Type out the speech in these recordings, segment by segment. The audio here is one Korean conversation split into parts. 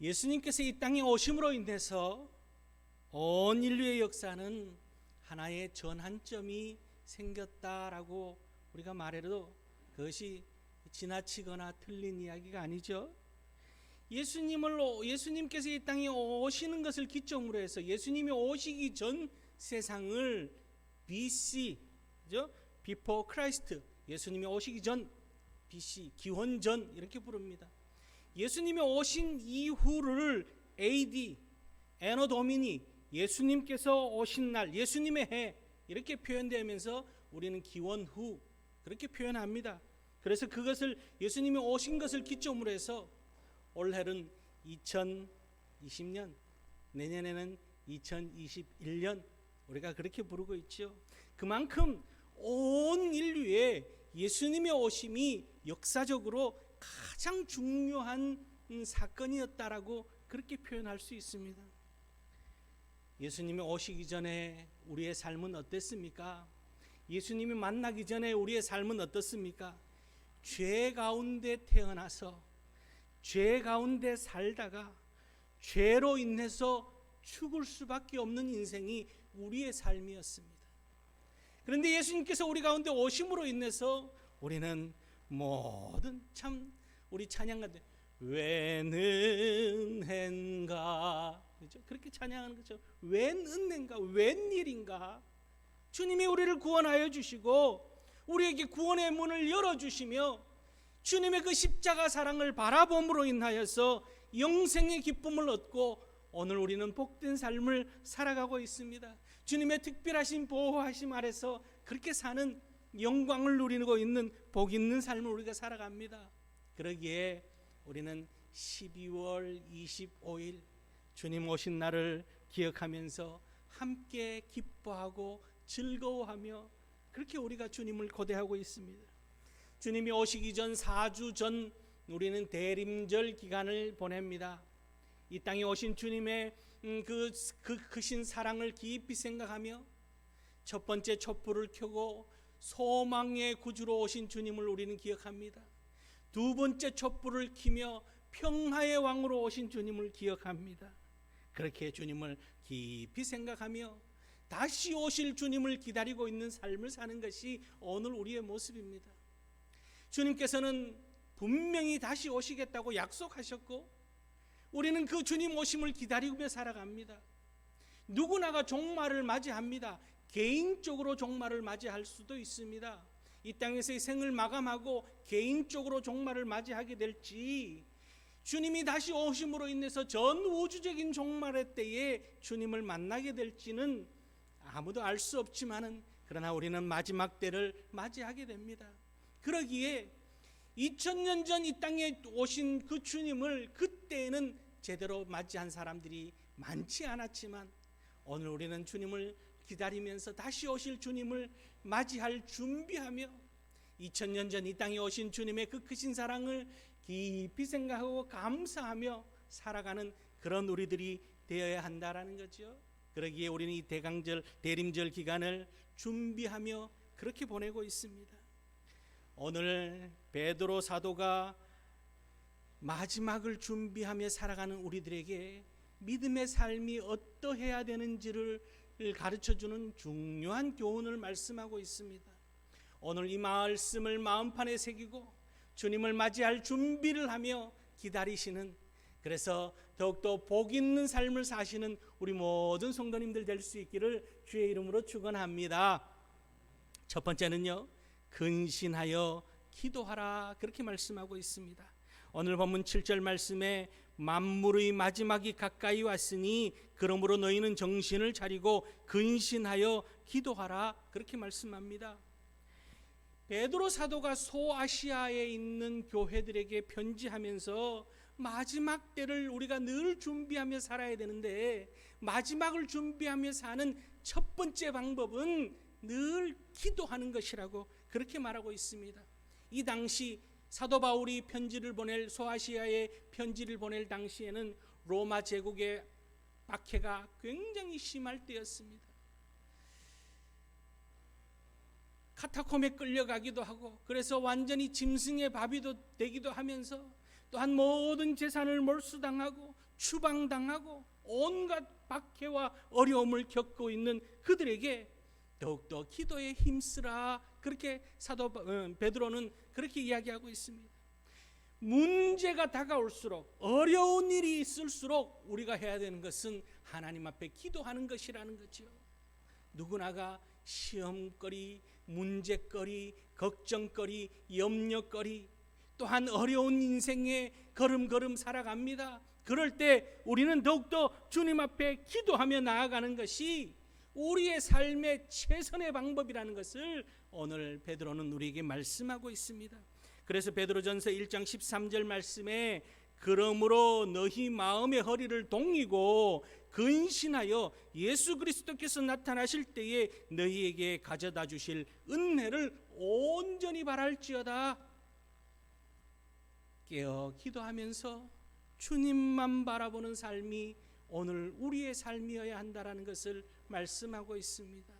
예수님께서 이 땅에 오심으로 인해서 온 인류의 역사는 하나의 전환점이 생겼다라고 우리가 말해도 그것이 지나치거나 틀린 이야기가 아니죠. 예수님께서 이 땅에 오시는 것을 기점으로 해서 예수님이 오시기 전 세상을 BC, Before Christ, 예수님이 오시기 전, BC, 기원전 이렇게 부릅니다. 예수님이 오신 이후를 AD, 에너 도미니, 예수님께서 오신 날, 예수님의 해 이렇게 표현되면서 우리는 기원 후 그렇게 표현합니다. 그래서 그것을 예수님이 오신 것을 기점으로 해서 올해는 2020년, 내년에는 2021년 우리가 그렇게 부르고 있죠. 그만큼 온 인류에 예수님의 오심이 역사적으로 가장 중요한 사건이었다라고 그렇게 표현할 수 있습니다. 예수님이 오시기 전에 우리의 삶은 어땠습니까? 예수님이 만나기 전에 우리의 삶은 어떻습니까? 죄 가운데 태어나서 죄 가운데 살다가 죄로 인해서 죽을 수밖에 없는 인생이 우리의 삶이었습니다. 그런데 예수님께서 우리 가운데 오심으로 인해서 우리는 모든 참 우리 찬양가들 웬 은혜인가, 그렇죠? 그렇게 찬양하는 거죠. 웬 은혜인가, 웬일인가. 주님이 우리를 구원하여 주시고 우리에게 구원의 문을 열어주시며 주님의 그 십자가 사랑을 바라봄으로 인하여서 영생의 기쁨을 얻고 오늘 우리는 복된 삶을 살아가고 있습니다. 주님의 특별하신 보호하심 아래서 그렇게 사는 영광을 누리고 있는 복 있는 삶을 우리가 살아갑니다. 그러기에 우리는 12월 25일 주님 오신 날을 기억하면서 함께 기뻐하고 즐거워하며 그렇게 우리가 주님을 고대하고 있습니다. 주님이 오시기 전 4주 전 우리는 대림절 기간을 보냅니다. 이 땅에 오신 주님의 그 크신 사랑을 깊이 생각하며 첫 번째 촛불을 켜고 소망의 구주로 오신 주님을 우리는 기억합니다. 두 번째 촛불을 켜며 평화의 왕으로 오신 주님을 기억합니다. 그렇게 주님을 깊이 생각하며 다시 오실 주님을 기다리고 있는 삶을 사는 것이 오늘 우리의 모습입니다. 주님께서는 분명히 다시 오시겠다고 약속하셨고 우리는 그 주님 오심을 기다리며 살아갑니다. 누구나가 종말을 맞이합니다. 개인적으로 종말을 맞이할 수도 있습니다. 이 땅에서의 생을 마감하고 개인적으로 종말을 맞이하게 될지, 주님이 다시 오심으로 인해서 전 우주적인 종말의 때에 주님을 만나게 될지는 아무도 알 수 없지만은 그러나 우리는 마지막 때를 맞이하게 됩니다. 그러기에 2000년 전 이 땅에 오신 그 주님을 그때는 제대로 맞이한 사람들이 많지 않았지만 오늘 우리는 주님을 기다리면서 다시 오실 주님을 맞이할 준비하며 2000년 전 이 땅에 오신 주님의 그 크신 사랑을 깊이 생각하고 감사하며 살아가는 그런 우리들이 되어야 한다라는 거죠. 그러기에 우리는 이 대림절 기간을 준비하며 그렇게 보내고 있습니다. 오늘 베드로 사도가 마지막을 준비하며 살아가는 우리들에게 믿음의 삶이 어떠해야 되는지를 가르쳐주는 중요한 교훈을 말씀하고 있습니다. 오늘 이 말씀을 마음판에 새기고 주님을 맞이할 준비를 하며 기다리시는, 그래서 더욱더 복 있는 삶을 사시는 우리 모든 성도님들 될 수 있기를 주의 이름으로 축원합니다. 첫 번째는요, 근신하여 기도하라, 그렇게 말씀하고 있습니다. 오늘 본문 7절 말씀에 만물의 마지막이 가까이 왔으니 그러므로 너희는 정신을 차리고 근신하여 기도하라, 그렇게 말씀합니다. 베드로 사도가 소아시아에 있는 교회들에게 편지하면서 마지막 때를 우리가 늘 준비하며 살아야 되는데 마지막을 준비하며 사는 첫 번째 방법은 늘 기도하는 것이라고 그렇게 말하고 있습니다. 이 당시 사도 바울이 편지를 보낼, 소아시아에 편지를 보낼 당시에는 로마 제국의 박해가 굉장히 심할 때였습니다. 카타콤에 끌려가기도 하고, 그래서 완전히 짐승의 밥이 되기도 하면서 또한 모든 재산을 몰수당하고 추방당하고 온갖 박해와 어려움을 겪고 있는 그들에게 더욱더 기도에 힘쓰라, 그렇게 사도 베드로는 그렇게 이야기하고 있습니다. 문제가 다가올수록, 어려운 일이 있을수록 우리가 해야 되는 것은 하나님 앞에 기도하는 것이라는 거죠. 누구나가 시험거리, 문제거리, 걱정거리, 염려거리, 또한 어려운 인생에 걸음걸음 살아갑니다. 그럴 때 우리는 더욱더 주님 앞에 기도하며 나아가는 것이 우리의 삶의 최선의 방법이라는 것을 오늘 베드로는 우리에게 말씀하고 있습니다. 그래서 베드로전서 1장 13절 말씀에 그러므로 너희 마음의 허리를 동이고 근신하여 예수 그리스도께서 나타나실 때에 너희에게 가져다 주실 은혜를 온전히 바랄지어다. 깨어 기도하면서 주님만 바라보는 삶이 오늘 우리의 삶이어야 한다는 것을 말씀하고 있습니다.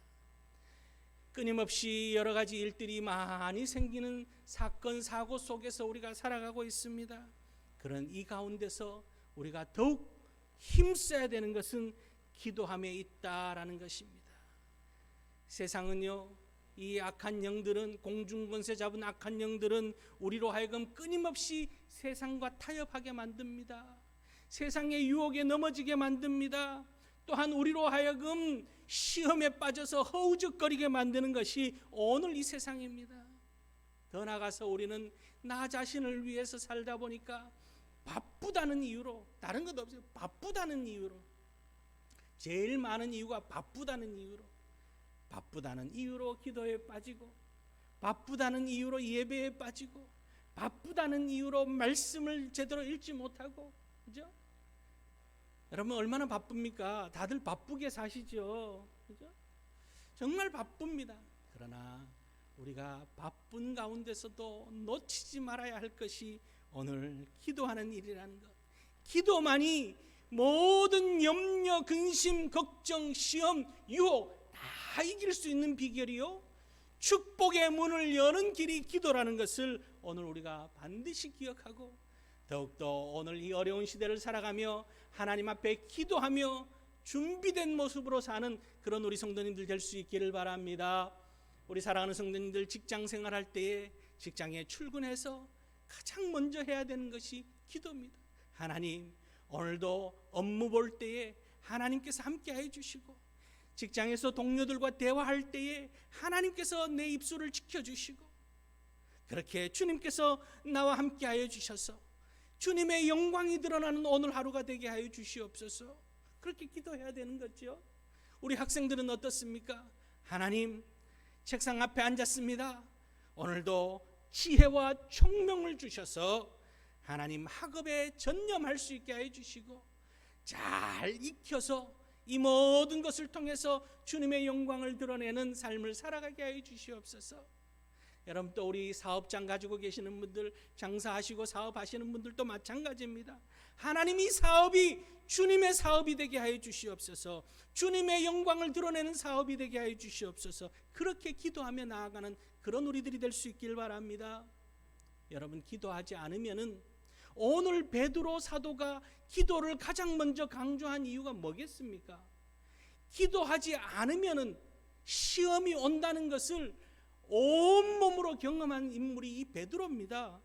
끊임없이 여러 가지 일들이 많이 생기는 사건 사고 속에서 우리가 살아가고 있습니다. 그런 이 가운데서 우리가 더욱 힘써야 되는 것은 기도함에 있다라는 것입니다. 세상은요, 이 악한 영들은, 공중권세 잡은 악한 영들은 우리로 하여금 끊임없이 세상과 타협하게 만듭니다. 세상의 유혹에 넘어지게 만듭니다. 또한 우리로 하여금 시험에 빠져서 허우적거리게 만드는 것이 오늘 이 세상입니다. 더 나아가서 우리는 나 자신을 위해서 살다 보니까 바쁘다는 이유로, 다른 것 없어요. 바쁘다는 이유로, 제일 많은 이유가 바쁘다는 이유로 기도에 빠지고, 바쁘다는 이유로 예배에 빠지고, 바쁘다는 이유로 말씀을 제대로 읽지 못하고, 그죠? 여러분 얼마나 바쁩니까? 다들 바쁘게 사시죠, 그죠? 정말 바쁩니다. 그러나 우리가 바쁜 가운데서도 놓치지 말아야 할 것이 오늘 기도하는 일이라는 것. 기도만이 모든 염려, 근심, 걱정, 시험, 유혹 다 이길 수 있는 비결이요, 축복의 문을 여는 길이 기도라는 것을 오늘 우리가 반드시 기억하고, 더욱더 오늘 이 어려운 시대를 살아가며 하나님 앞에 기도하며 준비된 모습으로 사는 그런 우리 성도님들 될 수 있기를 바랍니다. 우리 사랑하는 성도님들, 직장 생활할 때에 직장에 출근해서 가장 먼저 해야 되는 것이 기도입니다. 하나님, 오늘도 업무 볼 때에 하나님께서 함께해 주시고, 직장에서 동료들과 대화할 때에 하나님께서 내 입술을 지켜주시고, 그렇게 주님께서 나와 함께하여 주셔서 주님의 영광이 드러나는 오늘 하루가 되게 하여 주시옵소서. 그렇게 기도해야 되는 거죠. 우리 학생들은 어떻습니까? 하나님, 책상 앞에 앉았습니다. 오늘도 지혜와 총명을 주셔서 하나님 학업에 전념할 수 있게 하여 주시고, 잘 익혀서 이 모든 것을 통해서 주님의 영광을 드러내는 삶을 살아가게 하여 주시옵소서. 여러분, 또 우리 사업장 가지고 계시는 분들, 장사하시고 사업하시는 분들도 마찬가지입니다. 하나님, 이 사업이 주님의 사업이 되게 하여 주시옵소서. 주님의 영광을 드러내는 사업이 되게 하여 주시옵소서. 그렇게 기도하며 나아가는 그런 우리들이 될 수 있길 바랍니다. 여러분, 기도하지 않으면은, 오늘 베드로 사도가 기도를 가장 먼저 강조한 이유가 뭐겠습니까? 기도하지 않으면은 시험이 온다는 것을 온몸으로 경험한 인물이 이 베드로입니다.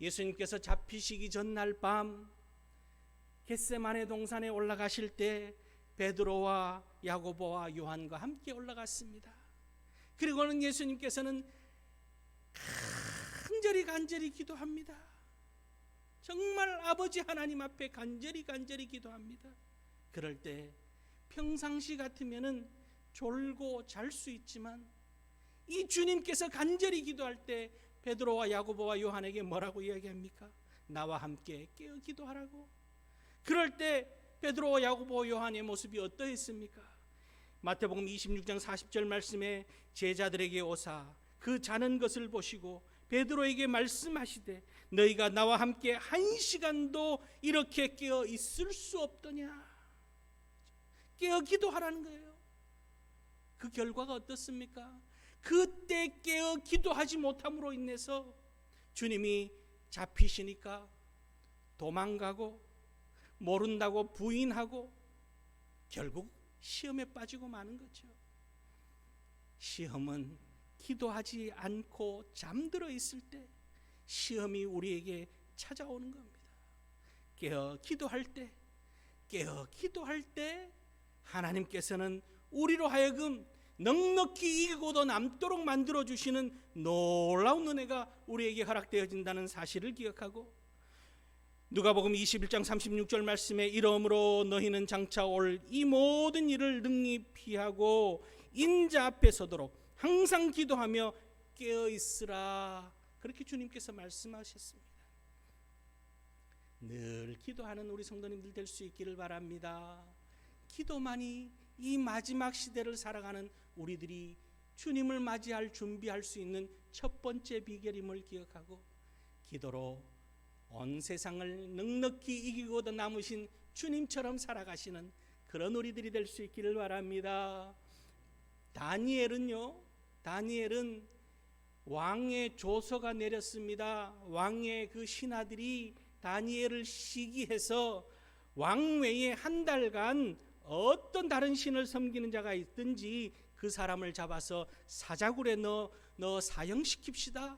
예수님께서 잡히시기 전날 밤 겟세마네 동산에 올라가실 때 베드로와 야고보와 요한과 함께 올라갔습니다. 그리고는 예수님께서는 간절히 기도합니다. 정말 아버지 하나님 앞에 간절히 기도합니다. 그럴 때 평상시 같으면은 졸고 잘 수 있지만, 이 주님께서 간절히 기도할 때 베드로와 야고보와 요한에게 뭐라고 이야기합니까? 나와 함께 깨어 기도하라고. 그럴 때 베드로와 야고보 요한의 모습이 어떠했습니까? 마태복음 26장 40절 말씀에 제자들에게 오사 그 자는 것을 보시고 베드로에게 말씀하시되 너희가 나와 함께 한 시간도 이렇게 깨어 있을 수 없더냐. 깨어 기도하라는 거예요. 그 결과가 어떻습니까? 그때 깨어 기도하지 못함으로 인해서 주님이 잡히시니까 도망가고, 모른다고 부인하고 결국 시험에 빠지고 마는 거죠. 시험은 기도하지 않고 잠들어 있을 때 시험이 우리에게 찾아오는 겁니다. 깨어 기도할 때 하나님께서는 우리로 하여금 넉넉히 이기고도 남도록 만들어주시는 놀라운 은혜가 우리에게 허락되어진다는 사실을 기억하고, 누가복음 21장 36절 말씀에 이러므로 너희는 장차 올 이 모든 일을 능히 피하고 인자 앞에 서도록 항상 기도하며 깨어 있으라, 그렇게 주님께서 말씀하셨습니다. 늘 기도하는 우리 성도님들 될 수 있기를 바랍니다. 기도만이 이 마지막 시대를 살아가는 우리들이 주님을 맞이할 준비할 수 있는 첫 번째 비결임을 기억하고, 기도로 온 세상을 넉넉히 이기고도 남으신 주님처럼 살아가시는 그런 우리들이 될 수 있기를 바랍니다. 다니엘은 왕의 조서가 내렸습니다. 왕의 그 신하들이 다니엘을 시기해서 왕외에 한 달간 어떤 다른 신을 섬기는 자가 있든지 그 사람을 잡아서 사자굴에 넣어 사형시킵시다.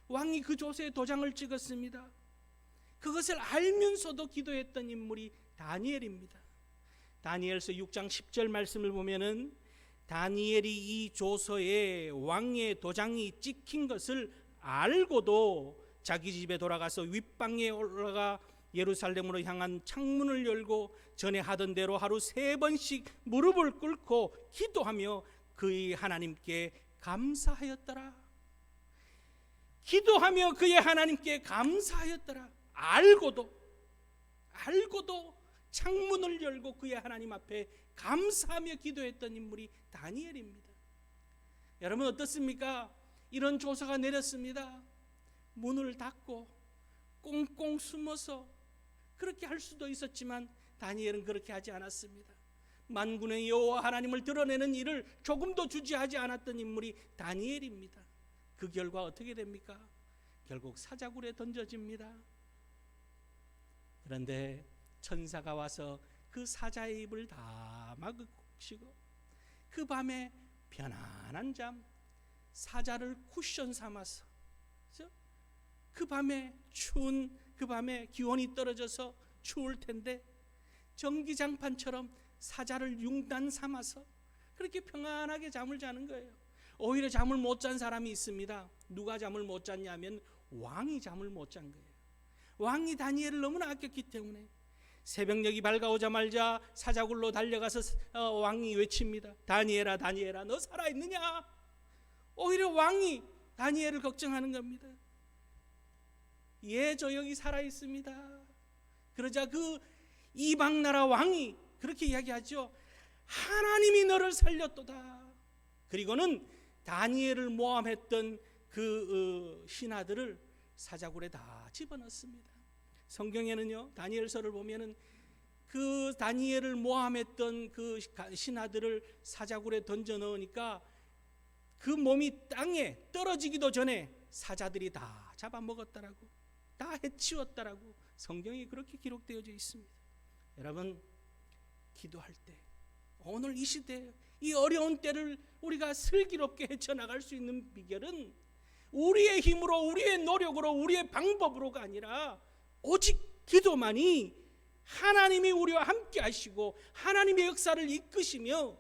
왕이 그 조서에 도장을 찍었습니다. 그것을 알면서도 기도했던 인물이 다니엘입니다. 다니엘서 6장 10절 말씀을 보면은 다니엘이 이 조서에 왕의 도장이 찍힌 것을 알고도 자기 집에 돌아가서 윗방에 올라가 예루살렘으로 향한 창문을 열고 전에 하던 대로 하루 3번씩 무릎을 꿇고 기도하며 그의 하나님께 감사하였더라. 기도하며 그의 하나님께 감사하였더라. 알고도 창문을 열고 그의 하나님 앞에 감사하며 기도했던 인물이 다니엘입니다. 여러분 어떻습니까? 이런 조서가 내렸습니다. 문을 닫고 꽁꽁 숨어서 그렇게 할 수도 있었지만 다니엘은 그렇게 하지 않았습니다. 만군의 여호와 하나님을 드러내는 일을 조금도 주저하지 않았던 인물이 다니엘입니다. 그 결과 어떻게 됩니까? 결국 사자굴에 던져집니다. 그런데 천사가 와서 그 사자의 입을 다 막으시고 그 밤에 편안한 잠, 사자를 쿠션 삼아서 그 밤에 추운 그 밤에 기온이 떨어져서 추울 텐데 전기장판처럼 사자를 융단 삼아서 그렇게 평안하게 잠을 자는 거예요. 오히려 잠을 못 잔 사람이 있습니다. 누가 잠을 못 잤냐면 왕이 잠을 못 잔 거예요. 왕이 다니엘을 너무나 아꼈기 때문에 새벽녘이 밝아오자마자 사자굴로 달려가서 왕이 외칩니다. 다니엘아, 다니엘아, 너 살아있느냐? 오히려 왕이 다니엘을 걱정하는 겁니다. 예, 저 여기 살아있습니다. 그러자 그 이방나라 왕이 그렇게 이야기하죠. 하나님이 너를 살렸도다. 그리고는 다니엘을 모함했던 그 신하들을 사자굴에 다 집어넣습니다. 성경에는요, 다니엘서를 보면은 그 다니엘을 모함했던 그 신하들을 사자굴에 던져 넣으니까 그 몸이 땅에 떨어지기도 전에 사자들이 다 잡아먹었다라고, 다 해치웠다라고 성경이 그렇게 기록되어져 있습니다. 여러분, 기도할 때, 오늘 이 시대, 이 어려운 때를 우리가 슬기롭게 헤쳐나갈 수 있는 비결은 우리의 힘으로, 우리의 노력으로, 우리의 방법으로가 아니라 오직 기도만이 하나님이 우리와 함께 하시고 하나님의 역사를 이끄시며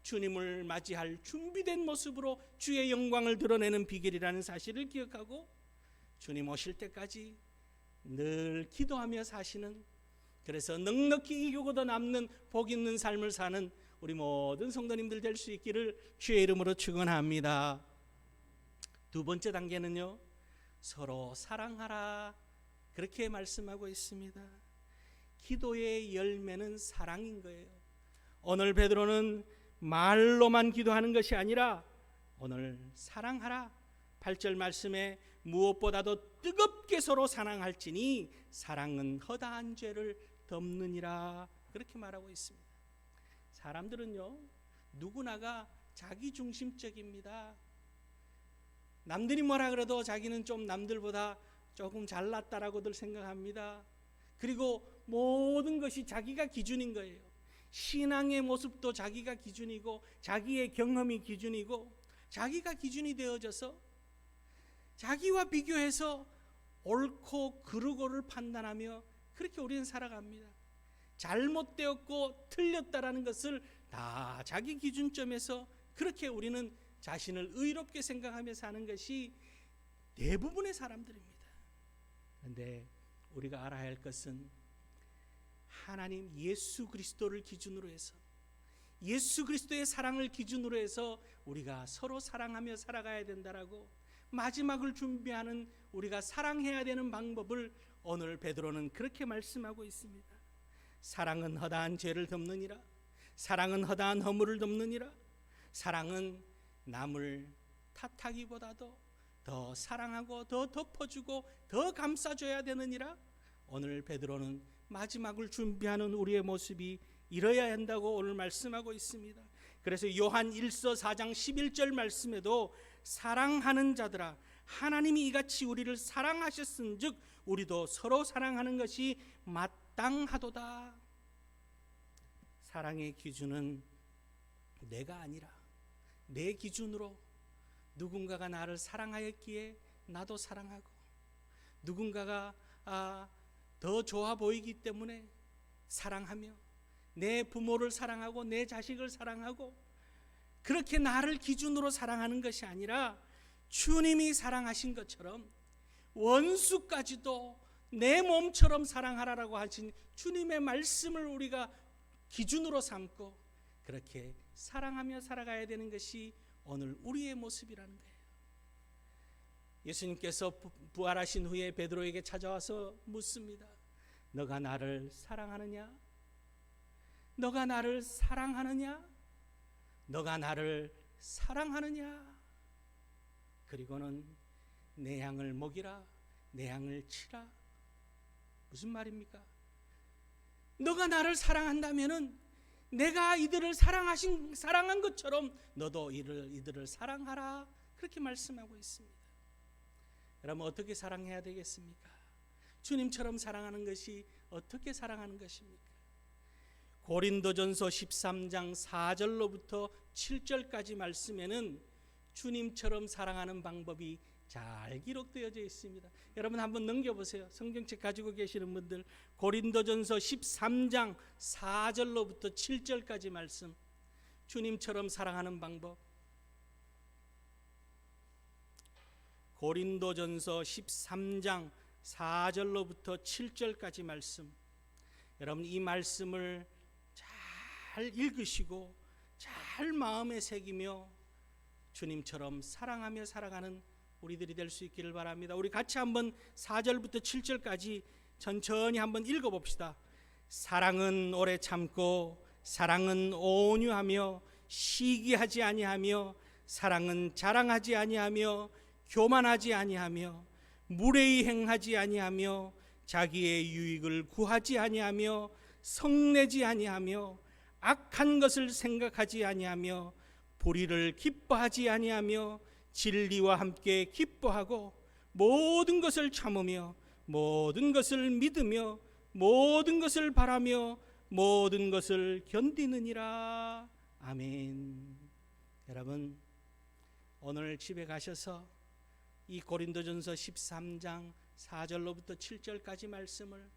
주님을 맞이할 준비된 모습으로 주의 영광을 드러내는 비결이라는 사실을 기억하고 주님 오실 때까지 늘 기도하며 사시는, 그래서 넉넉히 이기고도 남는 복 있는 삶을 사는 우리 모든 성도님들 될 수 있기를 주의 이름으로 축원합니다. 두 번째 단계는요, 서로 사랑하라, 그렇게 말씀하고 있습니다. 기도의 열매는 사랑인 거예요. 오늘 베드로는 말로만 기도하는 것이 아니라 오늘 사랑하라, 8절 말씀에 무엇보다도 뜨겁게 서로 사랑할지니 사랑은 허다한 죄를 덮느니라, 그렇게 말하고 있습니다. 사람들은요, 누구나가 자기중심적입니다. 남들이 뭐라 그래도 자기는 좀 남들보다 조금 잘났다라고들 생각합니다. 그리고 모든 것이 자기가 기준인 거예요. 신앙의 모습도 자기가 기준이고 자기의 경험이 기준이고 자기가 기준이 되어져서 자기와 비교해서 옳고 그르고를 판단하며 그렇게 우리는 살아갑니다. 잘못되었고 틀렸다라는 것을 다 자기 기준점에서 그렇게 우리는 자신을 의롭게 생각하며 사는 것이 대부분의 사람들입니다. 그런데 우리가 알아야 할 것은 하나님 예수 그리스도를 기준으로 해서 예수 그리스도의 사랑을 기준으로 해서 우리가 서로 사랑하며 살아가야 된다라고 마지막을 준비하는 우리가 사랑해야 되는 방법을 오늘 베드로는 그렇게 말씀하고 있습니다. 사랑은 허다한 죄를 덮느니라. 사랑은 허다한 허물을 덮느니라. 사랑은 남을 탓하기보다도 더 사랑하고 더 덮어주고 더 감싸줘야 되느니라. 오늘 베드로는 마지막을 준비하는 우리의 모습이 이뤄야 한다고 오늘 말씀하고 있습니다. 그래서 요한 1서 4장 11절 말씀에도 사랑하는 자들아 하나님이 이같이 우리를 사랑하셨은즉 우리도 서로 사랑하는 것이 마땅하도다. 사랑의 기준은 내가 아니라 내 기준으로 누군가가 나를 사랑하였기에 나도 사랑하고 누군가가 더 좋아 보이기 때문에 사랑하며 내 부모를 사랑하고 내 자식을 사랑하고 그렇게 나를 기준으로 사랑하는 것이 아니라 주님이 사랑하신 것처럼 원수까지도 내 몸처럼 사랑하라라고 하신 주님의 말씀을 우리가 기준으로 삼고 그렇게 사랑하며 살아가야 되는 것이 오늘 우리의 모습이라는 거예요. 예수님께서 부활하신 후에 베드로에게 찾아와서 묻습니다. 너가 나를 사랑하느냐? 너가 나를 사랑하느냐? 너가 나를 사랑하느냐? 그리고는 내 양을 먹이라, 내 양을 치라. 무슨 말입니까? 너가 나를 사랑한다면은 내가 이들을 사랑한 것처럼 너도 이들을 사랑하라. 그렇게 말씀하고 있습니다. 여러분 어떻게 사랑해야 되겠습니까? 주님처럼 사랑하는 것이 어떻게 사랑하는 것입니까? 고린도전서 13장 4절로부터 7절까지 말씀에는 주님처럼 사랑하는 방법이 잘 기록되어져 있습니다. 여러분 한번 넘겨보세요. 성경책 가지고 계시는 분들 고린도전서 13장 4절로부터 7절까지 말씀, 주님처럼 사랑하는 방법. 고린도전서 13장 4절로부터 7절까지 말씀, 여러분 이 말씀을 잘 읽으시고 잘 마음에 새기며 주님처럼 사랑하며 살아가는 우리들이 될 수 있기를 바랍니다. 우리 같이 한번 4절부터 7절까지 천천히 한번 읽어봅시다. 사랑은 오래 참고 사랑은 온유하며 시기하지 아니하며 사랑은 자랑하지 아니하며 교만하지 아니하며 무례히 행하지 아니하며 자기의 유익을 구하지 아니하며 성내지 아니하며 악한 것을 생각하지 아니하며 불의를 기뻐하지 아니하며 진리와 함께 기뻐하고 모든 것을 참으며 모든 것을 믿으며 모든 것을 바라며 모든 것을 견디느니라. 아멘. 여러분 오늘 집에 가셔서 이 고린도전서 13장 4절로부터 7절까지 말씀을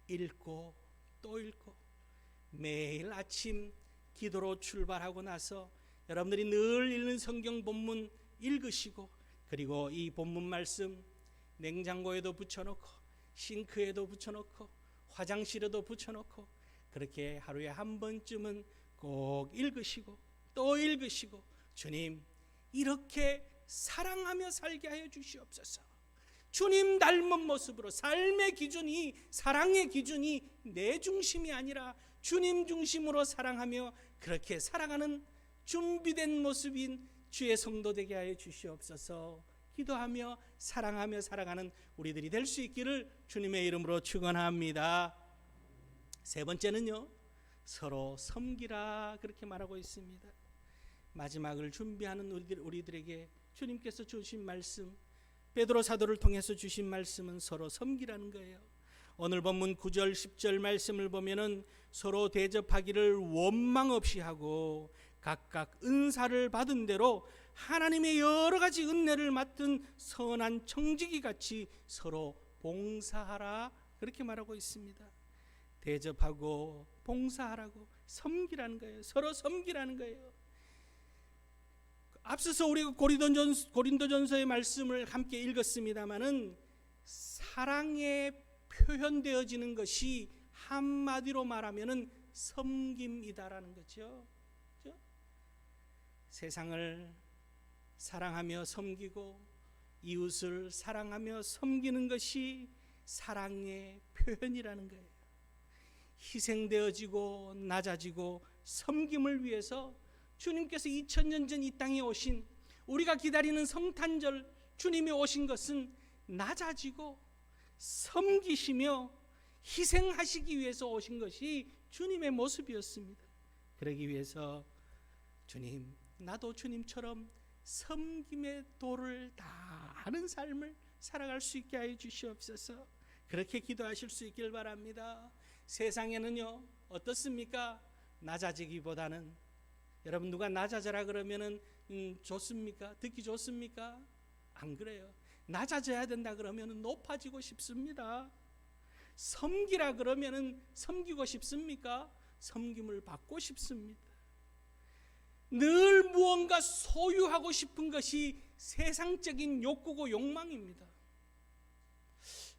읽고 또 읽고 매일 아침 기도로 출발하고 나서 여러분들이 늘 읽는 성경 본문 읽으시고 그리고 이 본문 말씀 냉장고에도 붙여놓고 싱크에도 붙여놓고 화장실에도 붙여놓고 그렇게 하루에 한 번쯤은 꼭 읽으시고 또 읽으시고 주님 이렇게 사랑하며 살게 하여 주시옵소서. 주님 닮은 모습으로 삶의 기준이 사랑의 기준이 내 중심이 아니라 주님 중심으로 사랑하며 그렇게 살아가는 준비된 모습인 주의 성도 되게 하여 주시옵소서. 기도하며 사랑하며 살아가는 우리들이 될 수 있기를 주님의 이름으로 축원합니다. 세 번째는요, 서로 섬기라 그렇게 말하고 있습니다. 마지막을 준비하는 우리들에게 주님께서 주신 말씀, 베드로 사도를 통해서 주신 말씀은 서로 섬기라는 거예요. 오늘 본문 9절 10절 말씀을 보면은 서로 대접하기를 원망 없이 하고 각각 은사를 받은 대로 하나님의 여러 가지 은혜를 맡은 선한 청지기 같이 서로 봉사하라, 그렇게 말하고 있습니다. 대접하고 봉사하라고, 섬기라는 거예요. 서로 섬기라는 거예요. 앞서서 우리가 고린도전서의 말씀을 함께 읽었습니다마는 사랑에 표현되어지는 것이 한마디로 말하면은 섬김이다라는 거죠. 그렇죠? 세상을 사랑하며 섬기고 이웃을 사랑하며 섬기는 것이 사랑의 표현이라는 거예요. 희생되어지고 낮아지고 섬김을 위해서 주님께서 2000년 전 이 땅에 오신, 우리가 기다리는 성탄절 주님이 오신 것은 낮아지고 섬기시며 희생하시기 위해서 오신 것이 주님의 모습이었습니다. 그러기 위해서 주님, 나도 주님처럼 섬김의 도를 다 아는 삶을 살아갈 수 있게 하여 주시옵소서. 그렇게 기도하실 수 있길 바랍니다. 세상에는요, 어떻습니까? 낮아지기보다는, 여러분 누가 낮아져라 그러면은 좋습니까? 듣기 좋습니까? 안 그래요. 낮아져야 된다 그러면은 높아지고 싶습니다. 섬기라 그러면은 섬기고 싶습니까? 섬김을 받고 싶습니다. 늘 무언가 소유하고 싶은 것이 세상적인 욕구고 욕망입니다.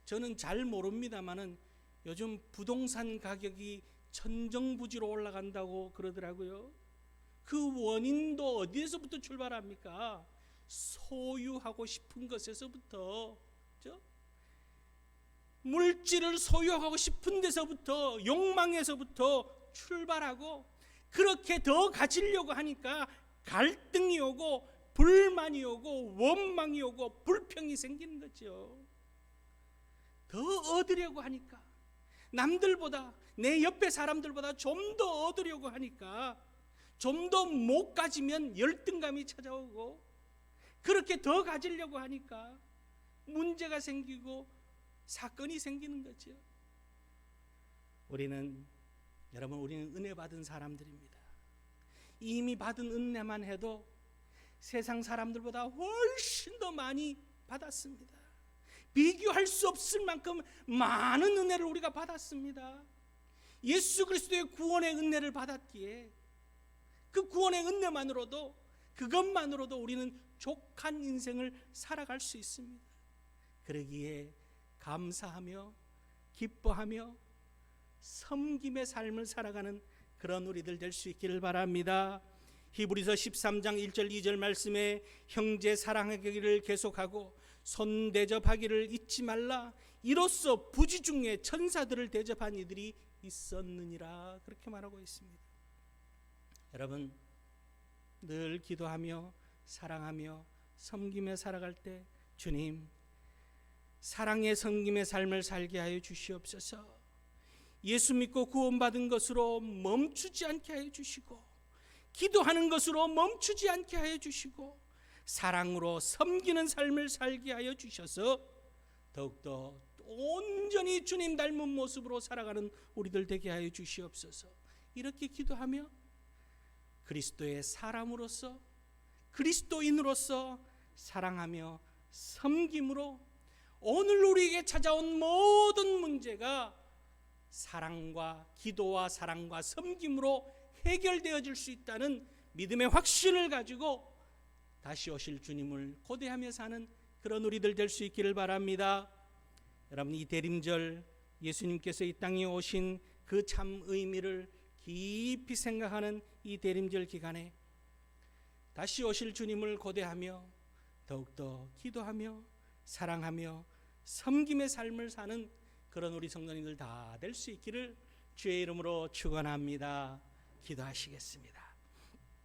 저는 잘 모릅니다만은 요즘 부동산 가격이 천정부지로 올라간다고 그러더라고요. 그 원인도 어디에서부터 출발합니까? 소유하고 싶은 것에서부터, 그렇죠? 물질을 소유하고 싶은 데서부터, 욕망에서부터 출발하고, 그렇게 더 가지려고 하니까 갈등이 오고 불만이 오고 원망이 오고 불평이 생기는 거죠. 더 얻으려고 하니까, 남들보다, 내 옆에 사람들보다 좀 더 얻으려고 하니까, 좀 더 못 가지면 열등감이 찾아오고, 그렇게 더 가지려고 하니까 문제가 생기고 사건이 생기는 거죠. 우리는 은혜 받은 사람들입니다. 이미 받은 은혜만 해도 세상 사람들보다 훨씬 더 많이 받았습니다. 비교할 수 없을 만큼 많은 은혜를 우리가 받았습니다. 예수 그리스도의 구원의 은혜를 받았기에 그 구원의 은혜만으로도, 그것만으로도 우리는 족한 인생을 살아갈 수 있습니다. 그러기에 감사하며 기뻐하며 섬김의 삶을 살아가는 그런 우리들 될 수 있기를 바랍니다. 히브리서 13장 1절 2절 말씀에 형제 사랑하기를 계속하고 손 대접하기를 잊지 말라, 이로써 부지 중에 천사들을 대접한 이들이 있었느니라, 그렇게 말하고 있습니다. 여러분, 늘 기도하며 사랑하며 섬기며 살아갈 때 주님, 사랑의 섬김의 삶을 살게 하여 주시옵소서. 예수 믿고 구원받은 것으로 멈추지 않게 하여 주시고, 기도하는 것으로 멈추지 않게 하여 주시고, 사랑으로 섬기는 삶을 살게 하여 주셔서 더욱더 온전히 주님 닮은 모습으로 살아가는 우리들 되게 하여 주시옵소서. 이렇게 기도하며 그리스도의 사람으로서, 그리스도인으로서 사랑하며 섬김으로 오늘 우리에게 찾아온 모든 문제가 사랑과 기도와 사랑과 섬김으로 해결되어질 수 있다는 믿음의 확신을 가지고 다시 오실 주님을 고대하며 사는 그런 우리들 될 수 있기를 바랍니다. 여러분, 이 대림절 예수님께서 이 땅에 오신 그 참 의미를 깊이 생각하는 이 대림절 기간에 다시 오실 주님을 고대하며 더욱더 기도하며 사랑하며 섬김의 삶을 사는 그런 우리 성도님들 다 될 수 있기를 주의 이름으로 축원합니다. 기도하시겠습니다.